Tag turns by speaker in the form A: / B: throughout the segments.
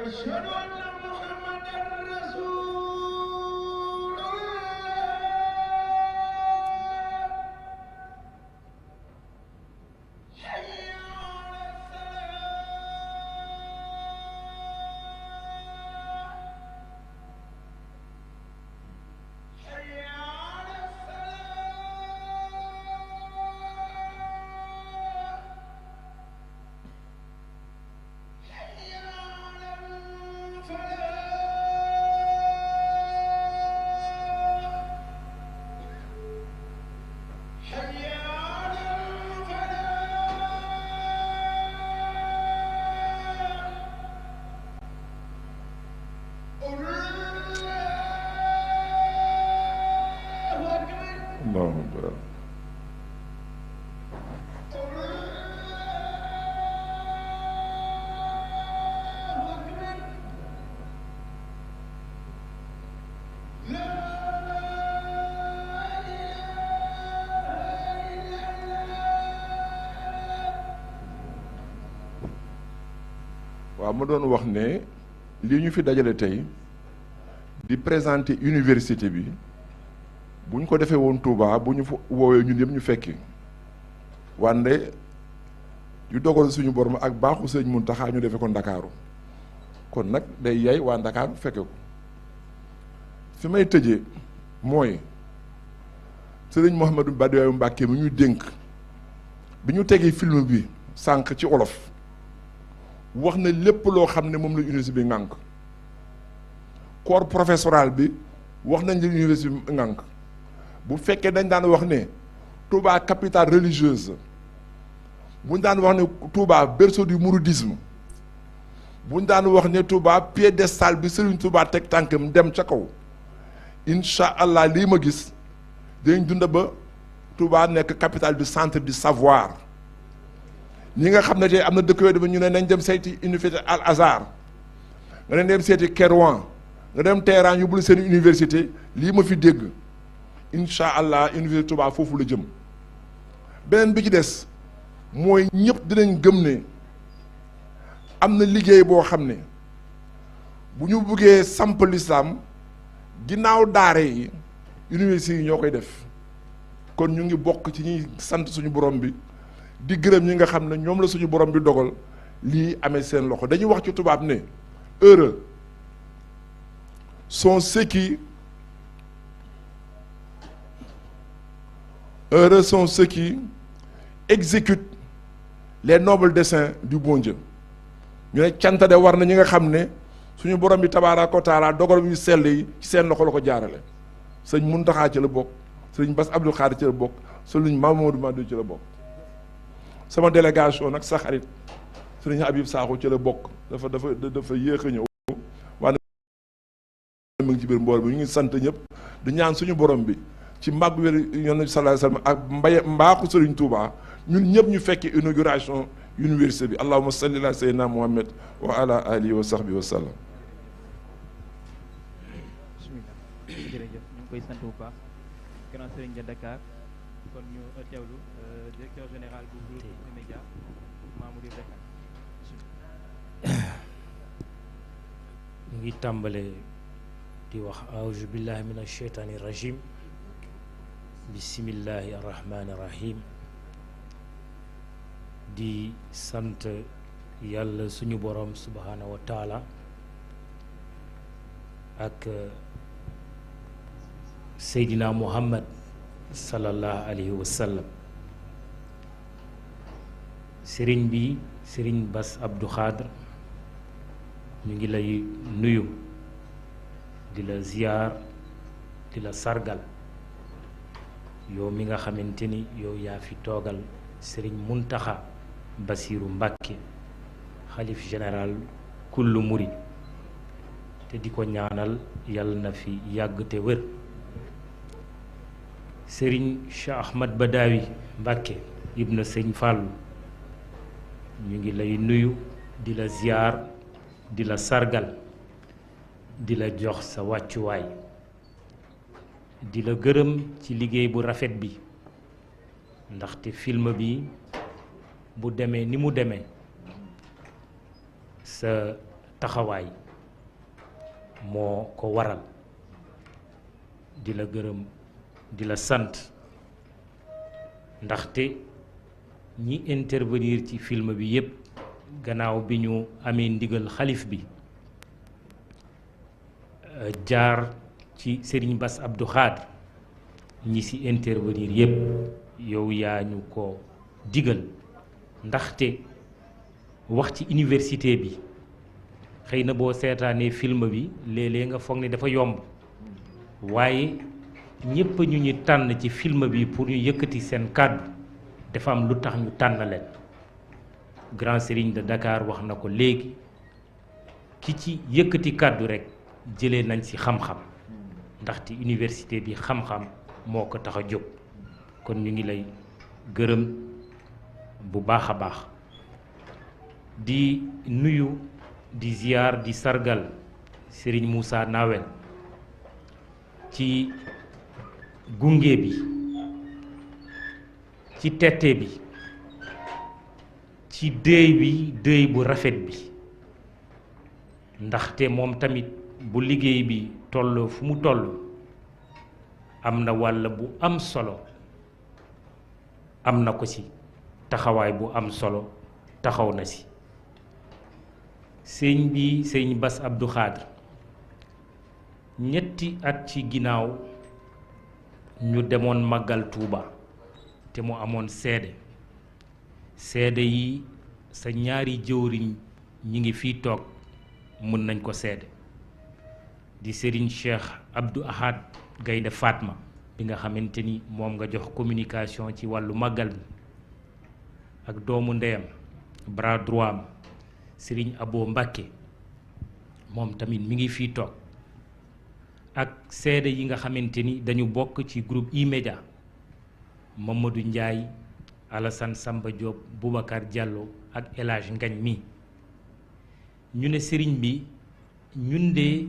A: أشهد أن محمدا رسول الله حي على الصلاة حي على الصلاة حي على الفلاح حي على الفلاح الله أكبر waaw ma doon wax ne li ñu fi dajale tey di présenter université bi bu ñu ko defee woon Touba bu ñu fa woowee ñun yëpp ñu fekki wande yu dogal suñu borom ak baaxu sëñ Muntaxa ñu defee ko Ndakaaru kon nag day yay waa Ndakaaru fekke ko fi may tëjee mooy sëriñ Mouhamadou Badawi Mbàkke mi ñu dénk bi ñu tegee film bi sànq ci olof wax na lépp loo xam ne moom la université bi ngànk corps professoral bi wax nañ la université bi ngànk bu fekkee dañ daan wax ne Touba capitale religieuse buñ daan wax ne Touba berceau du mouridisme buñ daan wax ne Touba piédestal bi Serigne Touba teg tànkam dem ca kaw incha allah lii ma gis dañ dund ba Touba nekk capitale du centre du savoir ñi nga xam ne tey am na dëkk yooyu dafa ñu ne nañ dem seeti université Al Azhar nga dem seeti Kérouan nga dem Téhéran yóbbul seen université lii ma fi dégg incha allah université Touba foofu la jëm beneen bi ci des mooy ñëpp dinañ gëm ne am na liggéey boo xam ne bu ñu buggee samp lislaam ginnaaw daare yi université yi ñoo koy def kon ñu ngi bokk ci ñuy sant suñu borom bi di gërëm ñi nga xam ne ñoom la suñu borom bi dogal lii amee seen loxo dañuy wax ci tubaab ne heureux sont ceux qui exécutent les nobles desseins du bon Dieu ñu ne canta de war na ñi nga xam ne suñu borom bi tabaaraka wa taala dogal bi sell yi ci seen loxo la ko jaarale sëñ Muntaxa ci la bokk sëñ Bass Abdou Khadre ci la bokk sëñ Mamadou Madou ci la bokk sama délégation nag sa xarit sëñ Habib Sakho ci la bokk dafa yéex a ñëw waaye mu ngi ci biir mboor bi ñu ngi sant ñëpp di ñaan suñu borom bi ci mbàgg wér Yonent bi sallallahu alayhi wa sallam ak mbaaxu Sëriñ Touba ñun ñëpp ñu fekki inauguration université bi allahumma salli ala sayyidina Muhammad wa ala alihi wa sahbihi wa sallam.
B: jërëjëf ñu ngi koy sant bu baax grand Serigne de Dakar kon ñu teewlu directeur général bu groupe Média Mamoudou Dakar.
C: ñu ngi tàmbale di wax auzu billahi min asheytaani rajim bismillahi arrahmani rahim di sant yàlla suñu borom subhanahu wa taala ak Seydina Muhammad sallallahu alayhi wa sallam sëriñ bi sëriñ Bass Abdou Khadre ñu ngi lay nuyu di la ziyaar di la sargal yow mi nga xamante ni yow yaa fi toogal sëriñ Muntaxa Basiiru Mbàkke xalif général kullu muri te di ko ñaanal yàlla na fi yàgg te wér sëriñ Cheikh Ahmad Badawi Mbàkke ibna sëñ Fàllu ñu ngi lay nuyu di la ziyaar di la sargal di la jox sa wàccuwaay di la gërëm ci liggéey bu rafet bi ndaxte film bi bu demee ni mu demee sa taxawaay moo ko waral di la gërëm di la sant ndaxte ñi intervenir ci film bi yépp gannaaw bi ñu amee ndigal xalif bi jaar ci Serigne Bass Abdou Khadre ñi ci intervenir yépp yow yaa ñu ko digal ndaxte wax ci université bi xëy na boo seetaanee film bi léeg-léeg nga foog ne dafa yomb waaye ñépp ñu ñu tànn ci film bi pour ñu yëkkati seen kàddu dafa am lu tax ñu tànn leen grand serigne de Dakar wax na ko léegi ki ci yëkkati kàddu rekk jëlee nañ ci xam-xam ndaxte université bi xam-xam moo ko tax a jóg kon ñu ngi lay gërëm bu baax a baax di nuyu di ziyaar di sargal Serigne Moussa Nawel ci gunge bi ci tette bi ci déey bu rafet bi ndaxte moom tamit bu liggéey bi toll fu mu toll am na wàll bu am solo am na ko ci taxawaay bu am solo taxaw na ci sëñ bi sëñ Bass Abdou Khadre ñetti at ci ginnaaw ñu demoon màggal Tuuba te mu amoon seede yi sa ñaari jëwriñ ñi ngi fii toog mën nañ ko seede di Serigne Cheikh Abdou Ahad Gaynde Fatma bi nga xamante ni moom nga jox communication ci wàllu màggal bi ak doomu ndeyam bras droit am Serigne Abo Mbacké moom tamit mi ngi fii toog ak seede yi nga xamante ni dañu bokk ci groupe E-Media Mamadou Ndiaye Alassane Samba Diop Boubacar Diallo ak El Hadj Ngagne mi ñu ne sëriñ bi ñun de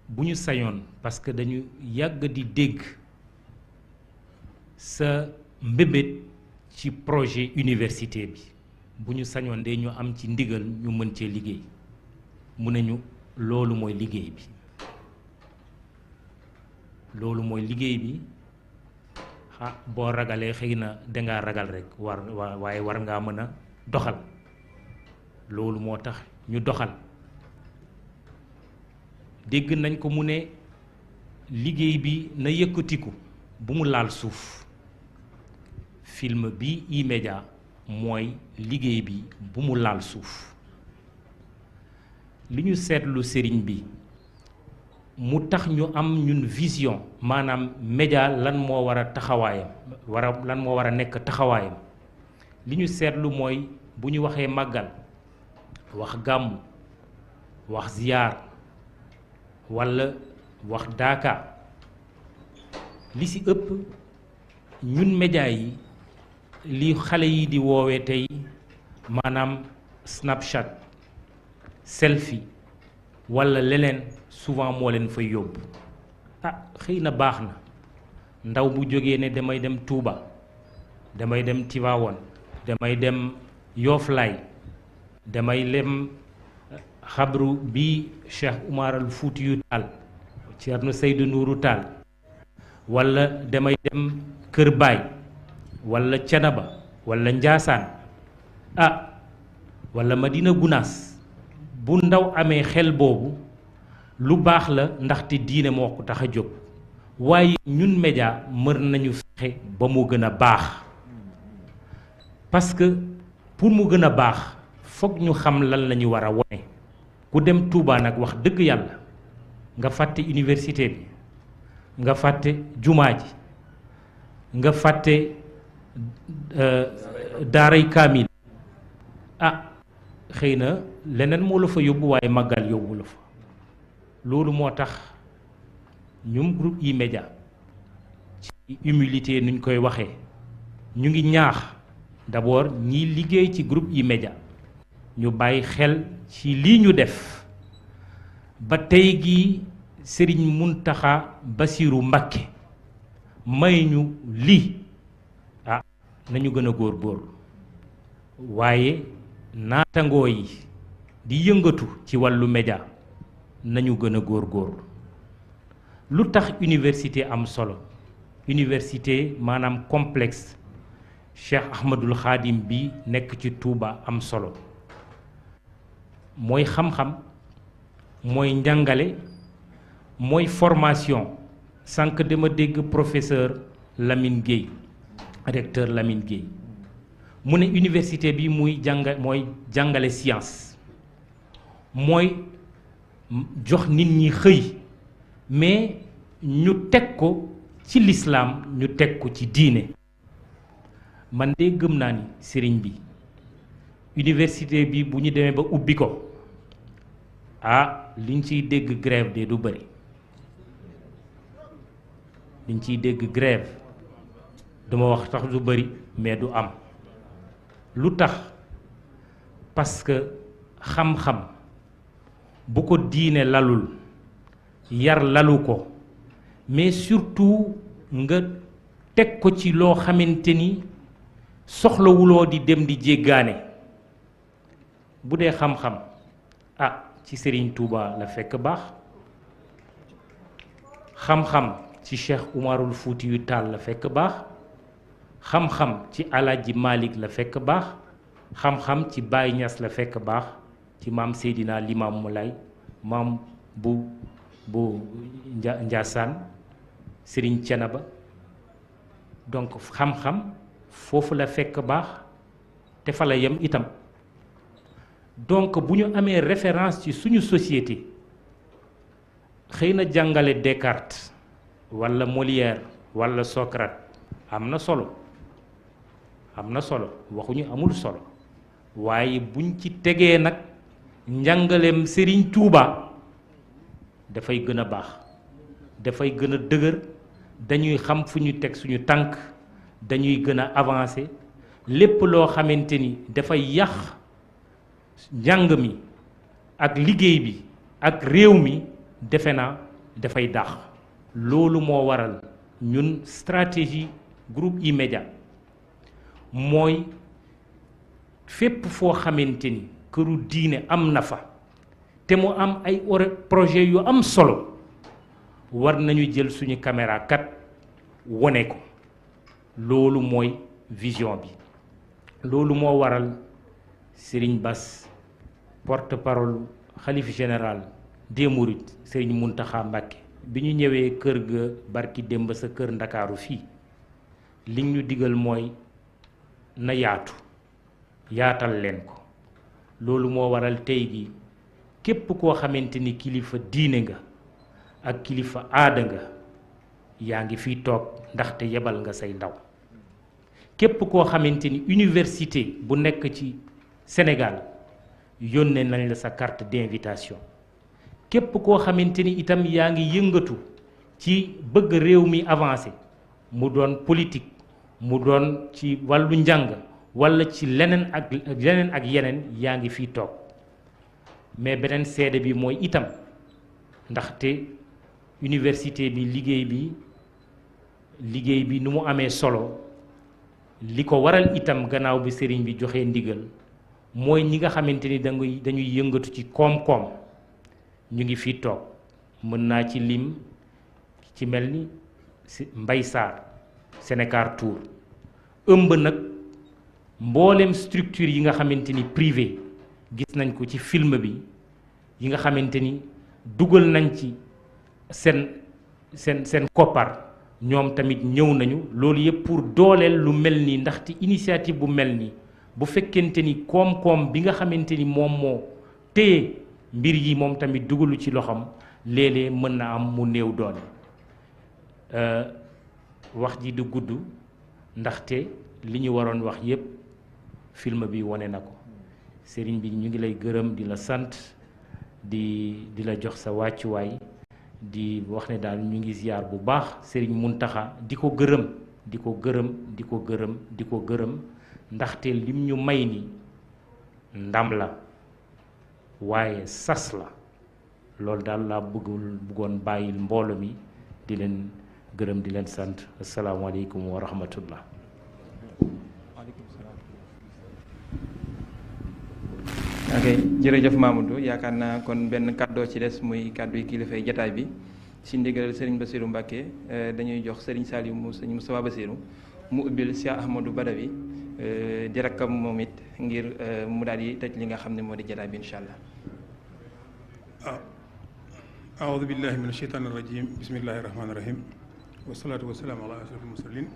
C: bu ñu sañoon parce que dañu yàgg di dégg sa mbébét ci projet université bi bu ñu sañoon de ñu am ci ndigal ñu mën cee liggéey mu ne ñu loolu mooy liggéey bi boo ragalee xëy na dangaa ragal rekk waaye war ngaa mën a doxal loolu moo tax ñu doxal dégg nañ ko mu ne liggéey bi na yëkkatiku bu mu laal suuf film bi E-Media mooy liggéey bi bu mu laal suuf li ñu seetlu sëriñ bi mu tax ñu am ñun vision maanaam média lan moo war a taxawaayam lan moo war a nekk taxawaayam li ñu seetlu mooy bu ñu waxee màggal wax gàmmu wax ziyaar walla wax daaka li ci ëpp ñun média yi li xale yi di woowee tey maanaam Snapchat selfie walla leneen souvent moo leen fay yóbbu xëy na baax na ndaw bu jógee ne damay dem Touba damay dem Tivaouane damay dem Yofflaay damay lem xabru bi Cheikh Oumar al Foutiyou Tall Thierno Seydou Nourou Tall walla damay dem Kër Baay walla Canaba walla Njaasaan walla Madina Gunaas bu ndaw amee xel boobu lu baax la ndaxte diine moo ko tax a jóg waaye ñun média mër nañu fexe ba mu gën a baax parce que pour mu gën a baax foog ñu xam lan la ñu war a wone ku dem Touba nag wax dëgg yàlla nga fàtte université bi nga fàtte jumaa ji nga fàtte daaray kaamil xëy na leneen moo la fa yóbbu waaye màggal yóbbu la fa loolu moo tax ñum groupe E-Media ci humilité nuñ koy waxee ñu ngi ñaax d'abord ñiy liggéey ci groupe E-Media ñu bàyyi xel ci lii ñu def ba tey gi Serigne Mountakha Bassirou Mbacké may ñu lii nañu gën a góorgóorlu waaye naatangoo yi di yëngatu ci wàllu média nañu gën a góorgóorlu. lu tax université am solo université maanaam complexe Cheikh Ahmadul Khadim bi nekk ci Touba am solo mooy xam-xam mooy njàngale mooy formation. sànq dama dégg professeur Lamine Gueye recteur Lamine Gueye mu ne université bi mooy jàngale science mooy jox nit ñi xëy mais ñu teg ko ci lislaam ñu teg ko ci diine. man de gëm naa ni sëriñ bi université bi bu ñu demee ba ubbi ko liñ ciy dégg grève de du bëri. liñ ciy dégg grève duma wax tax du bëri mais du am lu tax parce que xam-xam bu ko diine lalul yar lalu ko mais surtout nga teg ko ci loo xamante ni soxlawuloo di dem di jéggaane. bu dee xam-xam ci Serigne Touba la fekk baax xam-xam ci Cheikh Umarul Fuuti yu Taal la fekk baax xam-xam ci Alaaji Malik la fekk baax xam-xam ci Baye Niass la fekk baax ci maam Seydina Limam Moulay maam bu Njaasaan Serigne Thiénaba donc xam-xam foofu la fekk baax te fa la yem itam. donc bu ñu amee référence ci suñu société xëy na jàngale Descartes walla Molière walla Socrate am na solo waxuñu amul solo waaye buñ ci tegee nag njàngaleem Serigne Touba dafay gën a baax dafay gën a dëgër dañuy xam fu ñu teg suñu tànk dañuy gën a avancer lépp loo xamante ni dafay yàq njàng mi ak liggéey bi ak réew mi defe naa dafay dàq. loolu moo waral ñun stratégie groupe E-Media mooy fépp foo xamante ni këru diine am na fa te mu am ay projet yu am solo war nañu jël suñu caméra kat wone ko. loolu mooy vision bi. loolu moo waral Serigne Bass porte-parole xalif général des Mourides Serigne Mountakha Mbacké bi ñu ñëwee kër ga barki démb sa kër Ndakaaru fii li ñu digal mooy na yaatal leen ko. loolu moo waral tey gi képp koo xamante ni kilifa diine nga ak kilifa aada nga yaa ngi fii toog ndaxte yebal nga say ndaw. képp koo xamante ni université bu nekk ci Sénégal yónnee nañ la sa carte d'invitation. képp koo xamante ni itam yaa ngi yëngatu ci bëgg réew mi avancé mu doon politique mu doon ci wàllu njàng walla ci leneen ak yeneen yaa ngi fii toog. mais beneen seede bi mooy itam ndaxte université bi liggéey bi nu mu amee solo li ko waral itam gannaaw bi sëriñ bi joxe ndigal mooy ñi nga xamante ni dañuy yëngatu ci koom-koom ñu ngi fii toog. mën naa ci lim ci mel ni Mbay Sarr Sénégal Tour ëmb nag mboolem structure yi nga xamante ni privé gis nañ ko ci film bi yi nga xamante ni dugal nañ ci seen koppar ñoom tamit ñëw nañu. loolu yëpp pour dooleel lu mel nii ndaxte initiative bu mel nii bu fekkente ni koom-koom bi nga xamante ni moom moo téye mbir yi moom tamit dugalu ci loxam léeg-léeg mën na am mu néew doole. wax ji du gudd ndaxte li ñu waroon wax yépp film bi wane na ko. sëriñ bi ñu ngi lay gërëm di la sant di la jox sa wàccuwaay di wax ne daal ñu ngi ziar bu baax sëriñ Muntaxa di ko gërëm ndaxte lim ñu may ni ndam la waaye sas la. loolu daal laa bëggoon bàyyil mbooloo mi di leen gërëm di leen sant asalaamaaleykum wa rahmatullah.
B: ok jërëjëf Mamadou yaakaar naa kon benn kàddoo ci des muy kàddu yi kilifay jataay bi si ndigal Serigne Bassirou Mbacké dañuy jox Serigne Saliou mu Serigne Moustapha Bassirou mu ubbil Cheikh Ahmadou Badawi di rakkam moom it ngir mu daal di tëj li nga xam ne moo di jataay bi incha allah.
D: aoudu billahi min asheytaan irrajim bismillahi irrahmani irrahim wasalaatu wasalaamu ala ashrafil mursalin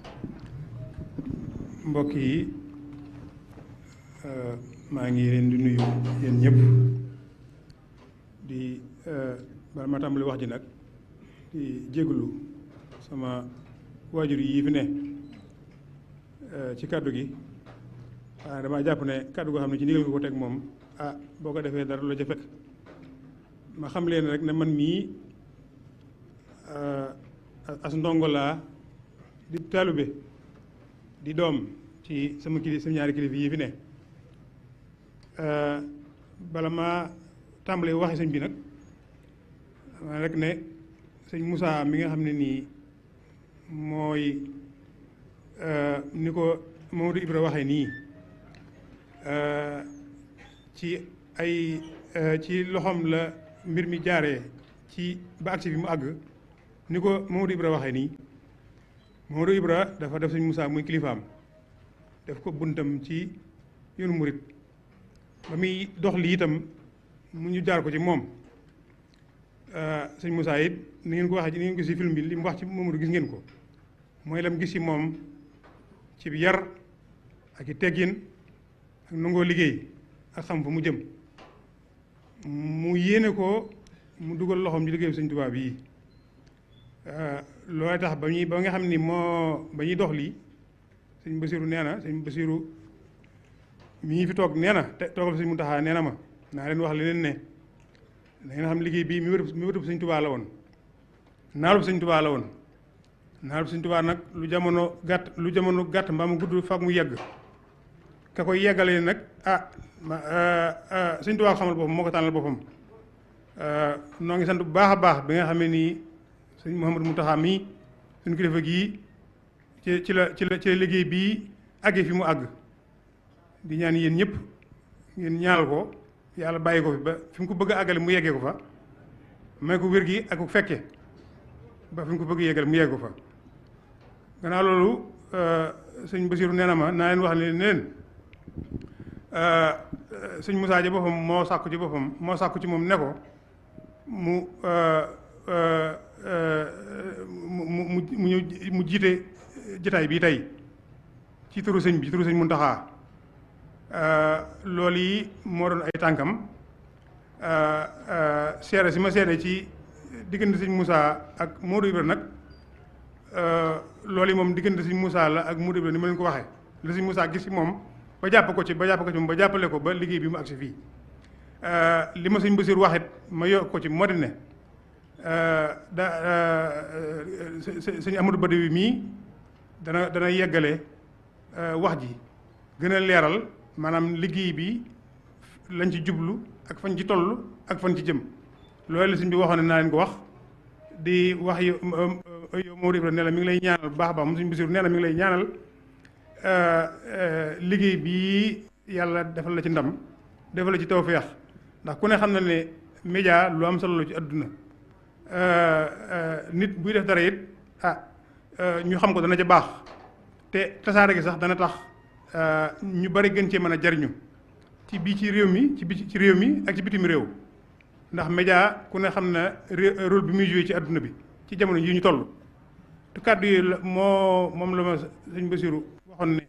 D: mbokk yi maa ngi leen di nuyu yéen ñëpp di bala ma tàmbali wax ji nag di jégalu sama waajur yi fi ne ci kàddu gi waaye damaa jàpp ne kàddu goo xam ne ci ndigal nga ko teg moom boo ko defee dara la ca fekk ma xam leen rek ne man mii as ndongo laa di taalube di doom ci sama ñaari kilifa yi fi ne bala ma tàmbalee waxi sëñ bi nag ma rek ne sëñ Moussa mi nga xam ne nii mooy ni ko Mamadou Ibra waxee nii ci loxoom la mbir mi jaaree ci ba agsi bi mu àgg ni ko Mamadou Ibra waxee nii Mamadou Ibra dafa def sëñ Moussa muy kilifaam def ko buntam ci yoonu murit ba muy dox lii itam mu ñu jaar ko ci moom sëñ Moussa it ni ngeen ko waxee ni ngeen ko gis ci film bi li mu wax ci Mamadou gis ngeen ko mooy lam gis ci moom ci yar ak i teggin ak nangoo liggéey ak xam fa mu jëm mu yéene ko mu dugal loxoom ci liggéeyu sëñ Tuubaa bii loolu tax ba nga xam ni ba ñuy dox lii sëñ Bassirou nee na sëñ Bassirou mii fi toog nee na te toogal sëñ Muntaxa nee na ma naa leen wax leen ne da ngeen xam liggéey bii mi wëtub sëñ Tuubaa la woon naalub sëñ Tuubaa la woon naalub sëñ Tuubaa nag lu jamono gàtt mbaa mu gudd faak mu yegg ka koy yeggalee nag sëñ Tuubaa xamal boppam moo ko tànnal boppam noo ngi sant bu baax a baax bi nga xam ne nii sëñ Mouhamadou Mountakha mii suñu kilifa gii ci la liggéey bii àggee fi mu àgg di ñaan yéen ñëpp ngeen ñaanal ko yàlla bàyyi ko fi ba fi mu ko bëgg a àggale mu yeggee ko fa may ko wér gi ak fekke ba fi mu ko bëgg yeggale mu yeggee ko fa gannaaw loolu sëñ Bassirou nee na ma naa leen wax ne leen sëñ Moussa ji boppam moo sàkku ci moom ne ko mu jiite jataay bii tey ci turu sëñ Muntaxa loolu yi moo doon ay tànkam seere si ma seere ci diggante sëñ Moussa ak Modou Ibra nag loolu yi moom diggante sëñ Moussa la ak Modou Ibra ni ma leen ko waxee la sëñ Moussa gis ci moom ba jàppale ko ba liggéey bi mu agsi fii li ma sëñ Bassirou waxit ma yokk ko ci moo di ne sëñ Amadou Badawi mii dana yeggale wax ji gën a leeral maanaam liggéey bi lañ ci jublu ak fañ ci toll ak fan ci jëm loolu la sëñ bi waxoon ne naa leen ko wax di wax yow Mamadou Ibrahima ne la mi ngi lay ñaanal bu baax a baax moom sëñ Bassirou nee na mi ngi lay ñaanal liggéey bii yàlla defal la ci ndam defal la ci tawfeex ndax ku ne xam na ne média lu am solo la ci àdduna nit buy def dara it ñu xam ko dana ca baax te tasaare gi sax dana tax ñu bari gën cee mën a jariñu ci réew mi ci réew mi ak ci bitim réew ndax média ku ne xam na rôle bi muy joué ci àdduna bi ci jamono yi ñu toll te kàddu yi moom la ma sëñ Bassirou waxoon ne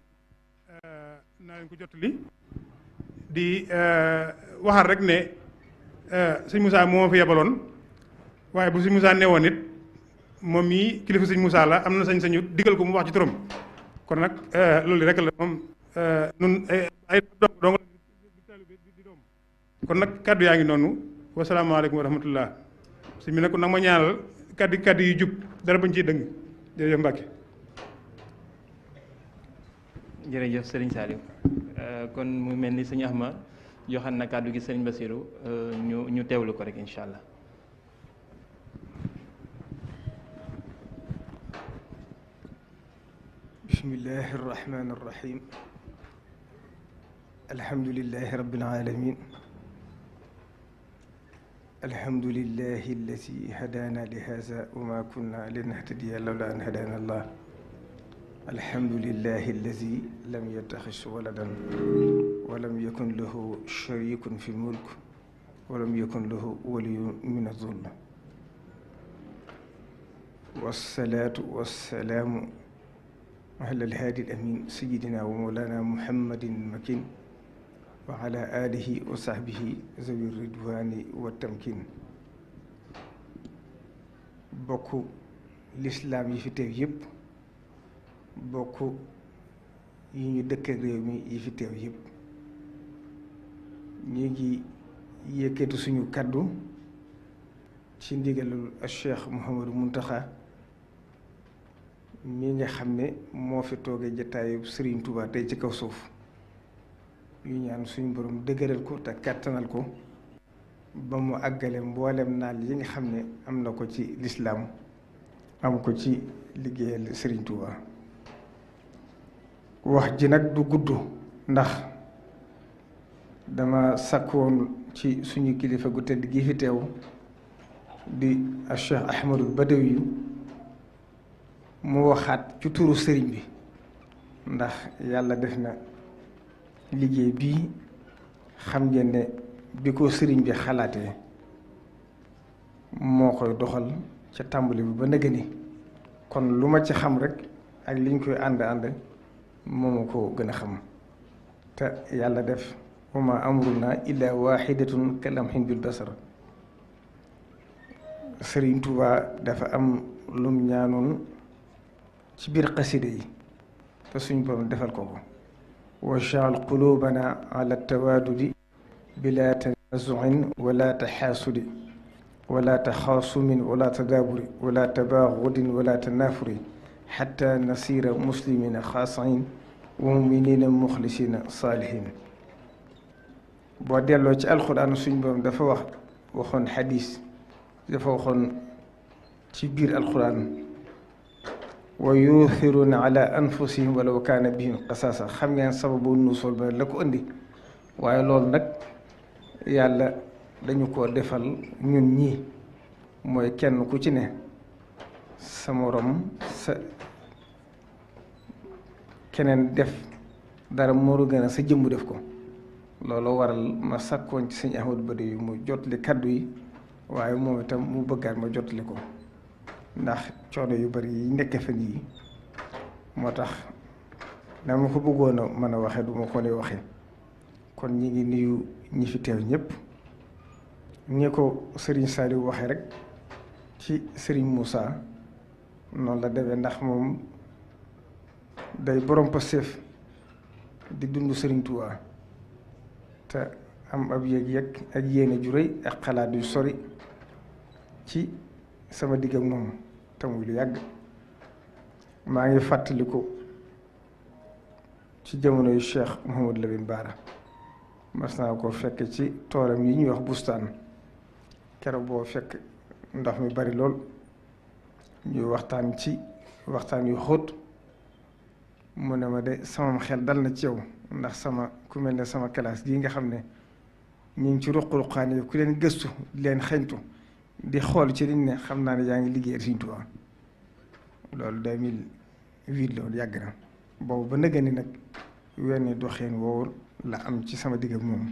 D: naa leen ko jottali di waxaat rek ne sëñ Moussa moo ma fi yebaloon waaye bu sëñ Moussa newoon it moom mii kilifa sëñ Moussa la am na sañ-sañu digal ko mu wax ci turam kon nag loolu rek la moom nun ay doom di doom kon nag kaddu yaa ngi noonu wasalaamaaleykum wa rahmatullah sëñ bi nag nag ma ñaanal kaddu yu jub dara bañ ciy dëng jërëjëf Mbacke.
B: jërëjëf Serigne Saliou kon mu mel ni sëñ Ahma joxan na kàddu gi Serigne Bassirou ñu teewlu ko rek incha allah.
E: bismillahi irrahmani irrahim alhamdulilahi rabbil alamin alhamdulillahi alladi hadaana li haza wa ma kunna linahtadiya lawla an hadaana allah alhamdulillahi alladi lam yattaxis waladan wa lam yakun lahu sharikun fi lmulk wa lam yakun lahu waliyun min azul wassalaatu wassalaamu ala alhaadi alamin sayidina wa mawlana muhammadin makin wa ala alihi wa sahbihi zawi ridwani wa tamkin bokk lislaam yi fi teew yëpp bokk yi ñu dëkk ak réew mi yi fi teew yëpp ñu ngi yëkkati suñu kaddu ci ndigalul Cheikh Mouhamadou Mountakha mi nga xam ne moo fi toogee jataayu Serigne Touba tey ci kaw suuf yu ñaan suñu borom dëgëral ko te kàttanal ko ba mu àggale mboolem naal yi nga xam ne am na ko ci lislaam am ko ci liggéeyal Serigne Touba. wax ji nag du gudd ndax dama sàkkoon ci suñu kilifa gu tedd gi fi teew di Cheikh Ahmadou Badawi mu waxaat ci turu sëriñ bi ndax yàlla def na liggéey bii xam ngeen ne bi ko sëriñ bi xalaatee moo koy doxal ca tàmbali bi ba nëgëni kon lu ma ci xam rek ak liñ koy ànd moomu ko gën a xam te yàlla def wa ma amruna illa waxidatun kalamhin bil basar Sëriñ Tuubaa dafa am lum ñaanoon ci biir xasida yi te suñ borom defal ko waj'al qulubana ala tawaadudi bila tanazuin wala taxaasudi wala taxaasumin wala tadaaburi wala tabaaxudin wala tanaafuri xatta nasira muslimina xaasiin wa muminina muxlisina saalihin. boo delloo ci alxuraan suñ borom dafa waxoon xadiis dafa waxoon ci biir alxuraan wa yuuthiruuna ala anfusihim walaw kaana bihim xasaasa. xam ngeen sababu nuusul ba la ko indi waaye loolu nag yàlla dañu ko defal ñun ñii mooy kenn ku ci ne sa morom sa keneen def dara moo gën a sa jëmbu def ko. loolu waral ma sàkkoon ci sëñ Ahmadou Badawi mu jotli kaddu yi waaye moom itam mu bëggaat ma jotli ko ndax coono yu bari yi nekk fan yi moo tax dama ko bëggoon a mën a waxe du ma ko ne waxe kon ñi ngi nuyu ñi fi teew ñëpp ñi ko Serigne Saliou waxe rek ci Serigne Moussa noonu la demee ndax moom day borom Pastef di dund Serigne Touba te am ab yëg-yëg ak yéene ju rëy ak xalaat yu sori ci sama digg ak moom te muy lu yàgg. maa ngi fàttaliku ci jamono yu Cheikh Mouhamadou Lamine Bara mas naa ko fekk ci toolam yi ñuy wax bustaan keroog boo fekk ndox mi bari lool ñuy waxtaan ci waxtaan yu xóot mu ne ma de sama xel dal na ci yow ndax sama ku mel ne sama classe gii nga xam ne ñu ngi ci ruq-ruqaan yi ku leen gëstu di leen xeñtu di xool ci liñ ne xam naa ne yaa ngi liggéey Sëriñ Tuubaa loolu 2008 loolu yàgg na boobu ba nëgë ni nag wenn doxeen woowu la am ci sama digg ak moom.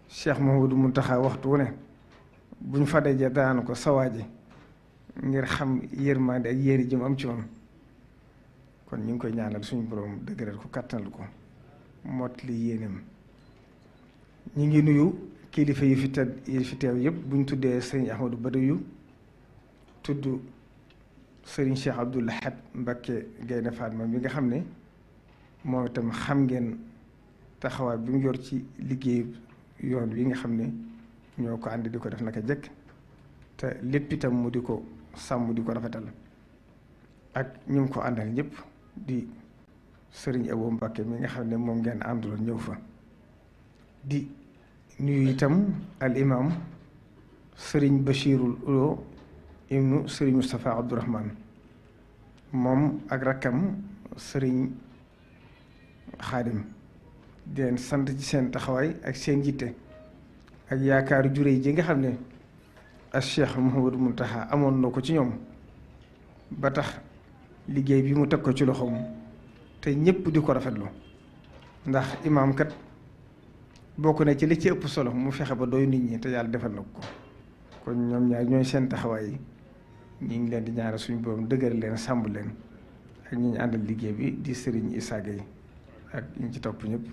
E: Cheikh Mouhamadou Mountakha waxtu wu ne bu ñu fa dajee daan ko sawaaji ngir xam yërmande ak yéeri jëm am ci woon kon ñu ngi koy ñaanal suñu borom dëgëral ko kattanal ko mottali yéenam. ñu ngi nuyu kilifa yi fi teew yëpp bu ñu tuddee sëriñ Ahmadou Badawi tudd sëriñ Cheikh Abdoul Ahad Mbacké Gaïndé Fatma mi nga xam ne moom itam xam ngeen taxawaay bi mu yor ci liggéey yoon wi nga xam ne ñoo ko ànd di ko def naka jëkk te lépp itam mu di ko sàmm di ko rafetal ak ñu ngi ko àndal ñëpp di sëriñ Abo Mbacké mi nga xam ne moom ngeen ànduloon ñëw fa di nuyu itam al imam sëriñ Bachirul Ulo ibnu sëriñ Moustapha Abdourahman moom ak rakkam sëriñ Xaadim di leen sant ci seen taxawaay ak seen jitte ak yaakaaru jure ji nga xam ne ak Cheikh Mouhamadou Mountakha amoon na ko ci ñoom ba tax liggéey bi mu teg ko ci loxoom te ñëpp di ko rafetlu ndax imaam kat bokk na ci li ci ëpp solo mu fexe ba doy nit ñi te yàlla defal na ko kon ñoom ñaar ñooy seen taxawaay yi ñu ngi leen di ñaanal suñu borom dëgër leen sàmb leen ak ñi ñu àndal liggéey bi di Serigne Issa Gueye ak ñi ci topp ñëpp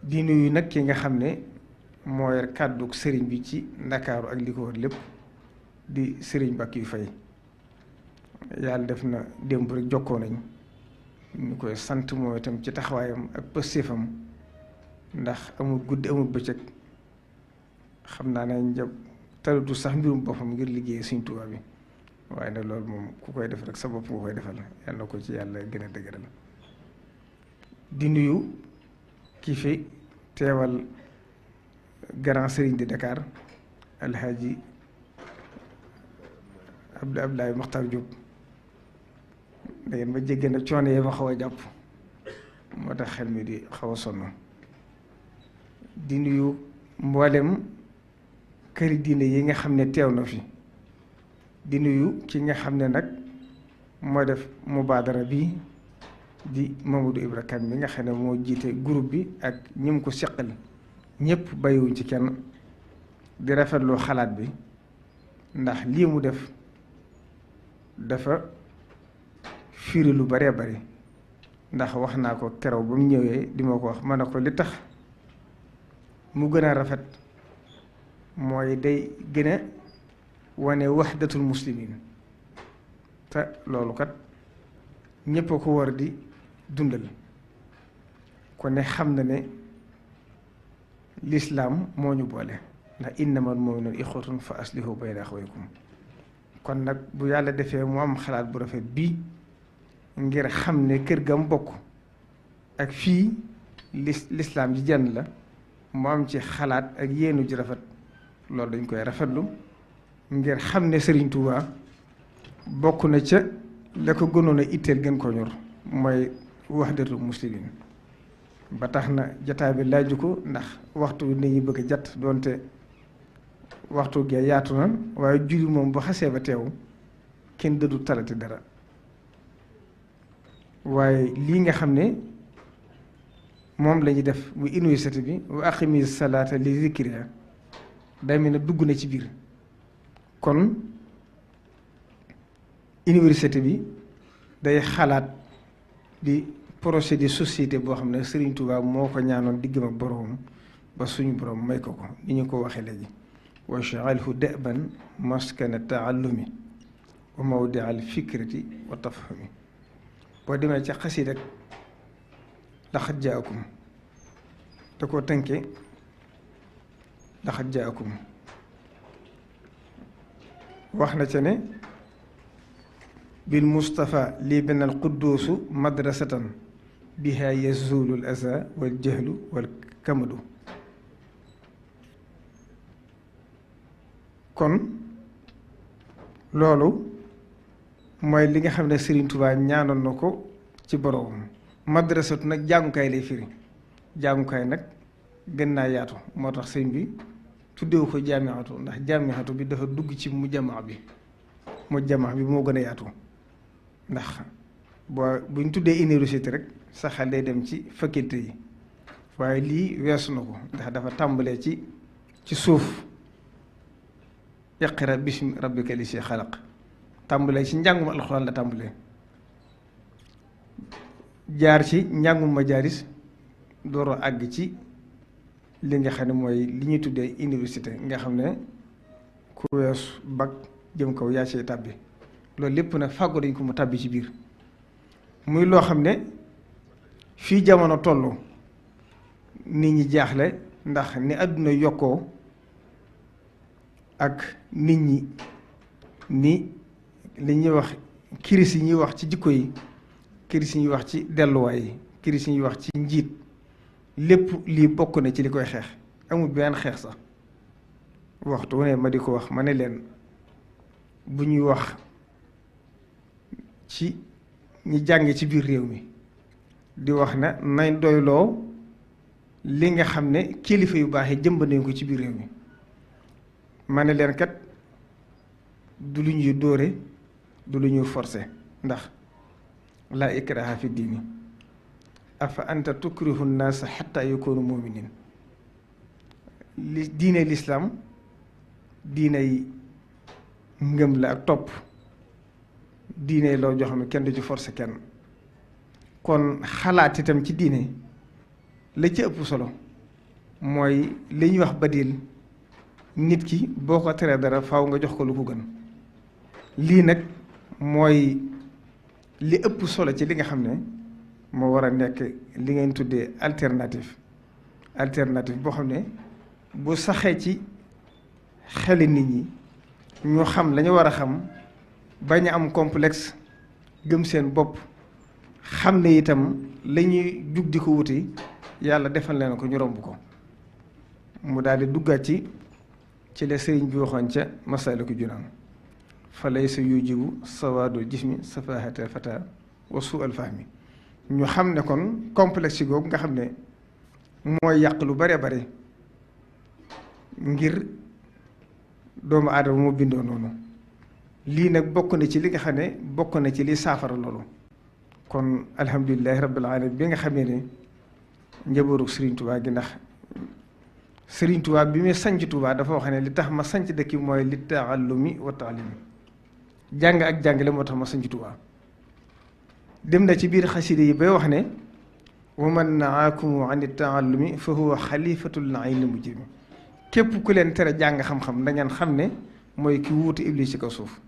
E: di nuyu nag ki nga xam ne moo yor kàddu sëriñ bi ci Ndakaaru ak li ko wër lépp di Serigne Bakky Faye yàlla def na démb rek jokkoo nañ ñu koy sant mooy itam ci taxawaayam ak pëstéefam ndax amul guddi amul bëccëg xam naa ne njab talatu sax mbirum boppam ngir liggéey Sëriñ Tuubaa bi waaye nag loolu moom ku koy def rek sa bopp nga koy defal yàlla na ko ci yàlla gën a dëgëral di nuyu kii fi teewal grand sëriñ de Dakar alhaaji Abdoulaye Makhtar Diop da ngeen ma jégge nag coono yee ma xaw a jàpp moo tax xel mi di xaw a sonn di nuyu mboolem këri diine yi nga xam ne teew na fi di nuyu ki nga xam ne nag moo def mubaadara bi di Mamadou Ibra Kane mi nga xam ne moo jiite groupe bi ak ñi mu ko seqal ñëpp bàyyiwuñ ci kenn di rafetlu xalaat bi ndax lii mu def dafa firi lu baree bari ndax wax naa ko keroog ba mu ñëwee di ma ko wax ma ne ko li tax mu gën a rafet mooy day gën a wane wahdatul muslimin te loolu kat ñépp a ko war di dundal kon ne xam na ne lislaam moo ñu boole ndax innamal mu'minuuna ixwatun fa aslihu bayna axawaykum kon nag bu yàlla defee mu am xalaat bu rafet bii ngir xam ne kër ga mu bokk ak fii lislaam ji jenn la mu am ci xalaat ak yéenu ji rafet loolu dañ koy rafetlu ngir xam ne Serigne Touba bokk na ca la ko gënoon a itteel gën ko ñor mooy wahdatul muslimin ba tax na jataay bi laaju ko ndax waxtu nit ñi bëgg a jat doonte waxtu gee yaatu na waaye julli moom ba xasee ba teew kenn dëddu talati dara waaye lii nga xam ne moom la ñuy def muy université bi wa aqimi salaata li zikriha day mel ne dugg na ci biir kon université bi day xalaat di projet de société boo xam ne Serigne Touba moo ko ñaanoon diggam ak boroom ba suñu borom may ko ni ñu ko waxee léegi waj'alhu da'ban maskana ta'allumi wa mawdi'a al-fikrati wa tafhumi boo demee ca xasiid rek laqad jaakum da koo tënke laqad jaakum wax na ca ne bil Mustafa lii benn al qudduusu madrasatan biha yazulu al aza wal jahlu wal kamadu kon loolu mooy li nga xam ne Serigne Touba ñaanoon na ko ci boroom madrasatu nag jàngukaay lay firi jàngukaay nag gën naa yaatu moo tax sëñ bi tuddewu ko jaamixatu ndax jaamixatu bi dafa dugg ci mu jamaa bi moo gën a yaatu ndax bu ñu tuddee université rek sa xel day dem ci faculté yi waaye lii weesu na ko ndax dafa tàmbalee ci suuf iqra bismi rabbika li si xalaq tàmbalee ci njàngum alxuraan la tàmbalee jaar ci njàngum majaaris door a àgg ci li nga xam ne mooy li ñuy tuddee université nga xam ne ku weesu bac jëm kaw yaa cee tàbbi loolu lépp nag fàggu dañ ko mu tàbbi ci biir muy loo xam ne fii jamono toll nit ñi jaaxle ndax ni àdduna yokkoo ak nit ñi ni li ñuy wax crise yi ñuy wax ci jikko yi crise yi ñuy wax ci delluwaay yi crise yi ñuy wax ci njiit lépp lii bokk na ci li koy xeex amul benn xeex sax waxtu wu ne ma di ko wax ma ne leen bu ñuy wax ci ñi jànge ci biir réew mi di wax na nañ doyloo li nga xam ne kilifa yu baax yi jëmb nañ ko ci biir réew mi ma ne leen kat du lu ñuy dóore du lu ñuy forcé ndax laa ikraha fi diini afa anta tukrihu nnaasa xatta yakunu muminin li diine lislaam diiney ngëm la ak topp diine loo jox ne kenn du ci forcé kenn kon xalaat itam ci diine la ci ëpp solo mooy li ñuy wax badil nit ki boo ko teree dara faaw nga jox ko lu ko gën lii nag mooy li ëpp solo ci li nga xam ne moo war a nekk li ngeen tuddee alternative boo xam ne bu saxee ci xeli nit ñi ñu xam la ñu war a xam bañ a am complexe gëm seen bopp xam ne itam la ñuy jug di ko wuti yàlla defal leen ko ñu romb ko mu daal di duggaat ci la sëriñ bi waxoon ca Masaalikul Jinaan fa laysa yujibu sawaadul jismi safahatal fata wa su'al fahmi ñu xam ne kon complexe googu nga xam ne mooy yàq lu bare bare ngir doomu aadama moo bindoo noonu lii nag bokk na ci li nga xam ne bokk na ci li saafara loolu kon alhamdulilahi rabbil alamin bi nga xamee ne njabootu Serigne Touba gi ndax Serigne Touba bi muy sanc Touba dafa wax ne li tax ma sanc dëkk mooy li taallumi wa taalimi jàng ak jàngale moo tax ma sanc Touba dem na ci biir xasida yi bay wax ne wa man naakumu an taallumi fa huwa xalifatul ayni mujrimi képp ku leen tere jàng xam-xam da ngeen xam ne mooy ki wuutu iblis ci kaw suuf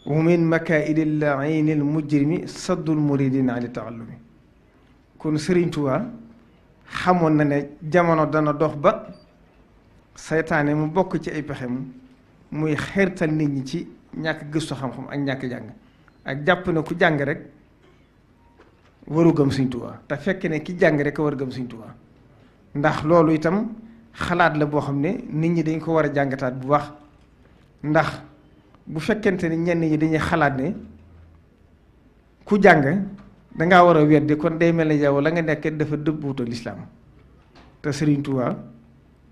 E: wa min makaidil aynil mujrimi saddul muridina an taallumi kon Serigne Touba xamoon na ne jamono dana dox ba saytaane mu bokk ci ay pexem muy xeertal nit ñi ci ñàkk gëstu xam-xam ak ñàkk jàng ak jàpp ne ku jàng rek waru gëm Serigne Touba te fekk ne ki jàng rek a war gëm Serigne Touba ndax loolu itam xalaat la boo xam ne nit ñi dañ ko war a jàngataat bu baax ndax bu fekkente ne ñenn ñi dañuy xalaat ne ku jàng dangaa war a weddi kon day mel ne yow la nga nekk dafa dëbbuuta lislaam te Serigne Touba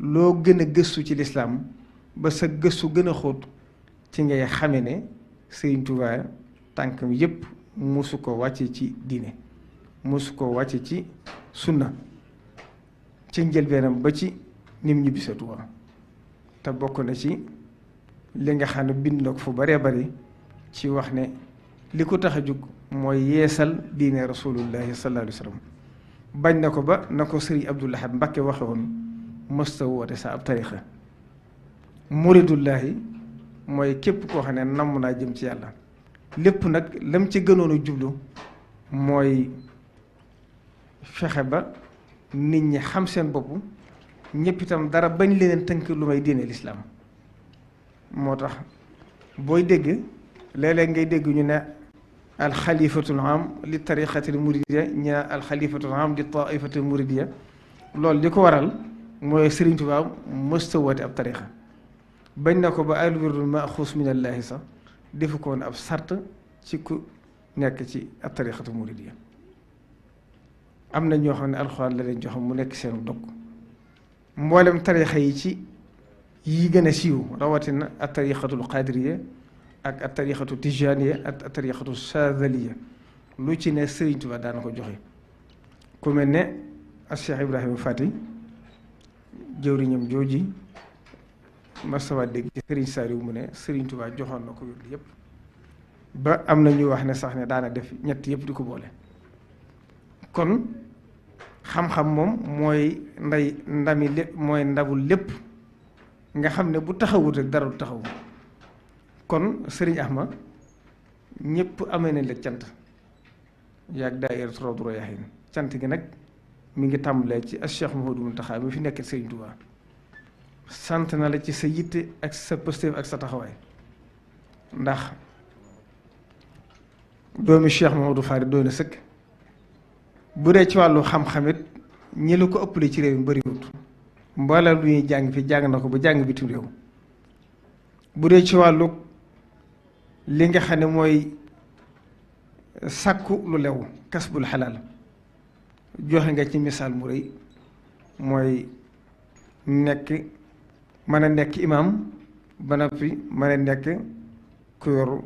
E: loo gën a gëstu ci lislaam ba sa gëstu gën a xóot ci ngay xame ne Serigne Touba tànkam yépp mosu ko wàcce ci diine mosu ko wàcce ci sunna ci njëlbeenam ba ci nim ñibbisee Touba te bokk na ci li nga xam ne bind na ko fu baree bari ci wax ne li ko tax a jóg mooy yeesal diine rasulullahi sallallahu alayhi wa sallam bañ na ko ba na ko sëriñ Abdul Ahad Mbakke waxe woon mësta woote sa ab tarixa muridullahi mooy képp koo xam ne namm naa jëm ci yàlla lépp nag lam ci gënoon a jublu mooy fexe ba nit ñi xam seen bopp ñëpp itam dara bañ leen tënk lu may diine lislaam moo tax booy dégg léeg-léeg ngay dégg ñu ne alxalifatul am li tariqatil muridiya ñu ne alxalifatul am li taifatil muridiya loolu li ko waral mooy Serigne Touba mësta woote ab tariqa bañ na ko ba al wirdul maxuus minallaahi sax defu ko woon ab sart ci ku nekk ci ab tariqatul muridiya am na ñoo xam ne alxuraan la leen jox mu nekk seen dog mboolem tarixa yi ci yi gën a siiw rawatina ak tariqatul qadiriya ak ak tariqatu tijaniya ak ak tariqatu chazaliya lu ci ne Serigne Touba daana ko joxe ku mel ne ak Cheikh Ibrahima Fati jëwriñam jooji masawa dégg ci Serigne Saliou mu ne Serigne Touba joxoon na ko wér yépp ba am na ñuy wax ne sax ne daana def ñett yépp di ko boole kon xam-xam moom mooy ndami lépp mooy ndabul lépp nga xam ne bu taxawut rek dara du taxaw kon Serigne Ahma ñëpp amee nañ la cant yaag daayira Rawdu Rayaahiin cant gi nag mi ngi tàmbalee ci Cheikh Mouhamadou Mountakha mi fi nekkal Serigne Touba sant na la ci sa yitte ak sa pëstéef ak sa taxawaay ndax doomi Cheikh Mouhamadou Farid doy na sëkk bu dee ci wàllu xam-xamit ñi la ko ëppale ci réew mi bariwut mboolem lu ñuy jàng fi jàng na ko ba jàng bitim réew bu dee ci wàllu li nga xam ne mooy sàkku lu lew kasbul xalaal joxe nga ci misaal mu rëy mooy mën a nekk imaam ba noppi mën a nekk ku yor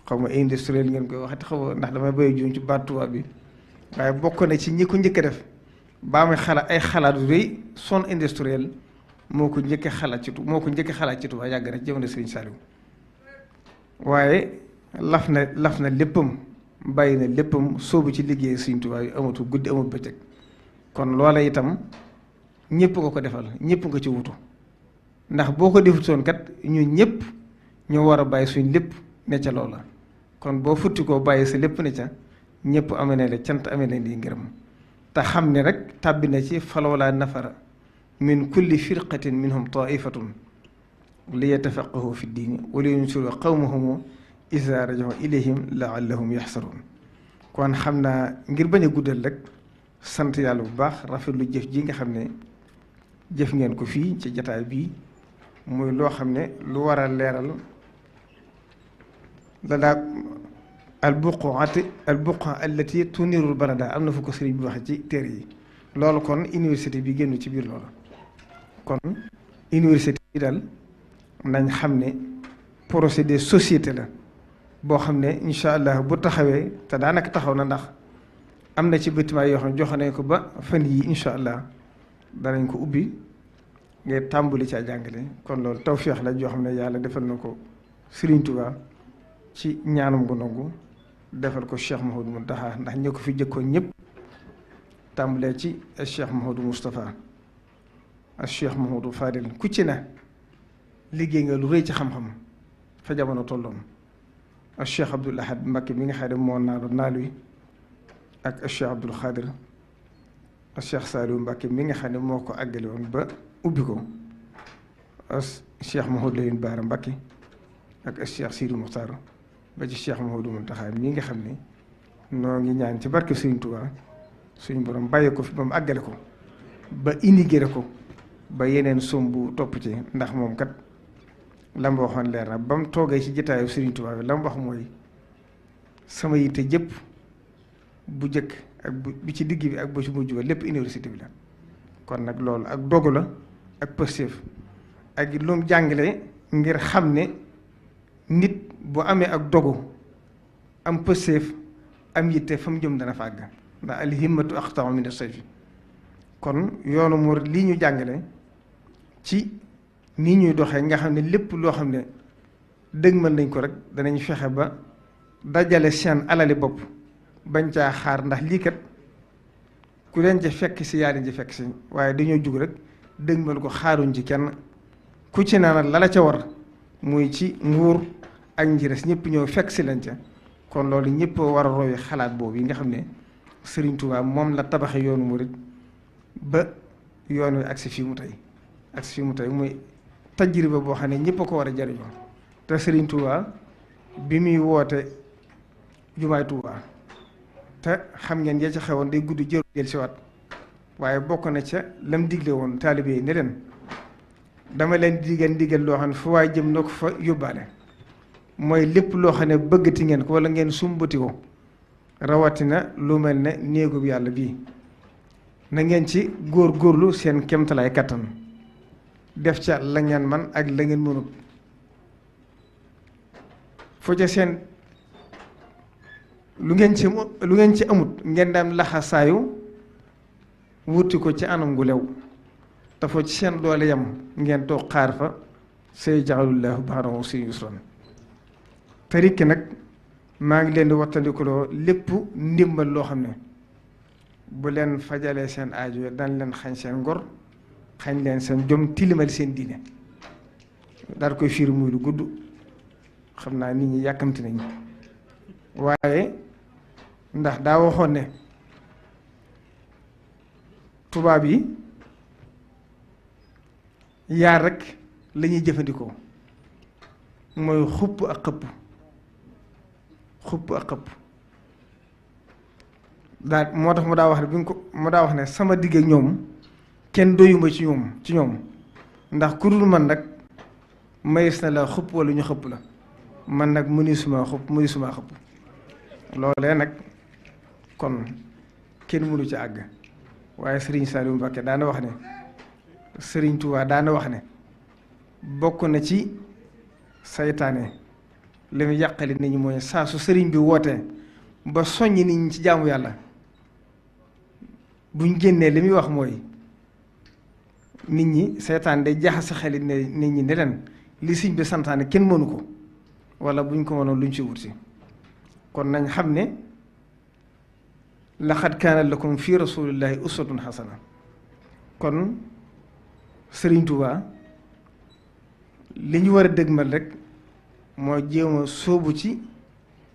E: xaw ma industriel ngeen koy waxati xaw ma ndax damay béy juum ci baat tubaab bi waaye bokk na ci ñi ko njëkk a def ba amee xalaat yu rëy zone industrielle moo ko njëkk a xalaat ci Tuubaa yàgg na jamono Sëriñ Saliou waaye laf na léppam bàyyi na léppam soobu ci liggéey Sëriñ Tuubaa yu amatul guddi amul bëccëg kon loola itam ñëpp nga ko defal ñëpp nga ci wutu ndax boo ko defutoon kat ñun ñëpp ñoo war a bàyyi suñ lépp ne ca loola kon boo futti koo bàyyi sa lépp ne ca ñëpp amee na la cant amee na di ngërëm te xam ne rek tàbbi na ci falawlaa nafara min kulli firqatin minhum taifatun li yatafaqahu fi ddiini wa li yunziru qawmahum izaa raja'u ilayhim la'allahum yaxsaruun kon xam naa ngir bañ a guddal rek sant yàlla bu baax rafetlu jëf ji nga xam ne jëf ngeen ko fii ci jataay bii muy loo xam ne lu war a leeral la daa albuqa allati tunirul balada am na fu ko sëriñ bi wax ci téere yi loolu kon université bi génn ci biir loolu kon université bi daal nañ xam ne projet de société la boo xam ne incha allah bu taxawee te daanaka taxaw na ndax am na ci bâtiment yoo xam ne joxe nañ ko ba fan yi incha allah danañ ko ubbi ngay tàmbali ci a jàngale kon loolu tawféex la joo xam ne yàlla defal na ko Sëriñ Tuubaa ci ñaanam gu nangu defal ko Cheikh Mouhamadou Mountakha ndax ñi ko fi jëkkoon ñëpp tàmbalee ci Cheikh Mouhamadou Moustapha ak Cheikh Mouhamadou Fadil ku ci na liggéey nga lu rëy ci xam-xam fa jamono tolloon ak Cheikh Abdoul Ahad Mbacké mi nga xam ne moo naalu yi ak Cheikh Abdoul Khadir ak Cheikh Saliou Mbacké mi nga xam ne moo ko àggale woon ba ubbi ko ak Cheikh Mouhamadou Lamine Bara Mbacké ak Cheikh Sidi Moukhtar ba ci Cheikh Mouhamadou Mountakha mi nga xam ne noo ngi ñaan ci barke Sëriñ Tuubaa suñu borom bàyyi ko fi ba mu àggale ko ba intégré ko ba yeneen sombu topp ci ndax moom kat la mu waxoon leer na ba mu toogee ci jotaayu Sëriñ Tuubaa bi la mu wax mooy sama yitte jëpp bu jëkk ak bi ci digg bi ak ba ci mujj ba lépp université bi la kon nag loolu ak dogu la ak pëstéef ak lu mu jàngale ngir xam ne nit bu amee ak dogu am pëstéef am yitte fa mu jëm dana fa àgg ndax alhimmatu aqta'u min as-sayfi kon yoonu mu lii ñu jàngale ci nii ñuy doxee nga xam ne lépp loo xam ne dëgmal nañ ko rek danañ fexe ba dajale seen alali bopp bañ caa xaar ndax lii kat ku leen ci fekk si yaa leen ci fekk si waaye dañoo jug rek dëgmal ko xaaruñ ci kenn ku ci naan la la ca war muy ci nguur ak njires ñëpp ñëw fekk si leen ca kon loolu ñëpp war a roy xalaat boobu yi nga xam ne Sëriñ Tuubaa moom la tabaxe yoonu murit ba yoon wi agsi fii mu tey muy tajriba boo xam ne ñëpp a ko war a jariñoo te Sëriñ Tuubaa bi muy woote jumaay Tuubaa te xam ngeen ya ca xewoon day gudd jëru jël si waat waaye bokk na ca lam digle woon taalibe yi ne leen dama leen digal loo xam ne fu waay jëm na ko fa yóbbaale mooy lépp loo xam ne bëggati ngeen ko wala ngeen sumbati ko rawatina lu mel ne néegub yàlla bii na ngeen ci góorlu seen kemtalaay kattan def ca la ngeen man ak la ngeen mënut foo ca seen lu ngeen ci amut ngeen daan laxasaayu wuti ko ci anam gu lew te foo ci seen doole yam ngeen toog xaar fa say jaxalullahu ba'dahu usrin yusran tariki nag maa ngi leen di wattandikuloo lépp ndimbal loo xam ne bu leen fajalee seen aajo dañ leen xañ seen ngor xañ leen seen jom tilimal seen diine daal koy fiir muy lu gudd xam naa nit ñi yàkkamti nañ waaye ndax daa waxoon ne tubaab yi yaar rek la ñuy jëfandikoo mooy xupp ak xëpp daa moo tax mu daa wax ne bi nga ko mu daa wax ne sama digg ak ñoom kenn doyuma ci ñoom ndax ku dul man nag mayis na la xëpp wala ñu xëpp la man nag mënisuma xëpp loolee nag kon kenn mënu ci àgg waaye Serigne Saliou Mbacké daana wax ne Serigne Touba daana wax ne bokk na ci saytaane li mu yàqali nit ñi mooy saa su sëriñ bi wootee ba soññ nit ñi ci jaamu yàlla buñ génnee li muy wax mooy nit ñi saytaan day jaxase xeli ne nit ñi ne leen li sëriñ bi santaane kenn mënu ko wala buñ ko mënoon luñ ci wut si kon nañ xam ne laqad kaana lakum fi rasulillahi uswatun xasana kon Sëriñ Tuubaa li ñu war a dëgmal rek moo jéem a sóobu ci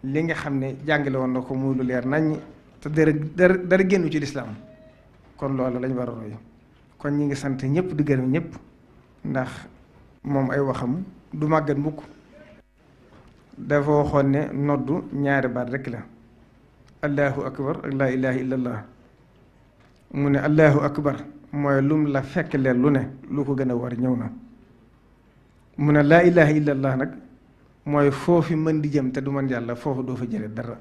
E: li nga xam ne jàngale woon na ko muy lu leer naññ te dara génnu ci lislaam kon loolu lañ war a roy kon ñi ngi sant ñëpp di gërëm ñëpp ndax moom ay waxam du màggat mukk dafa waxoon ne noddu ñaari baat rekk la allahu akbar ak laa ilaha illallah mu ne allahu akbar mooy lum la fekk leen lu ne lu ko gën a war ñëw na mu ne laa ilaha illallah nag mooy foofi mën di jëm te du man yàlla foofu doo fa jële dara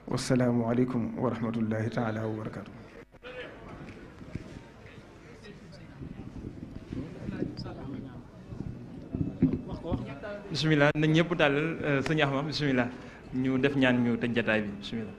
E: wasalaamu aleykum wa rahmatullahi taala wa barakatu
B: bisimilah nañ ñëpp daal sëñ Axma bisimilah ñu def ñaan ñu tëj jataay bi bisimilah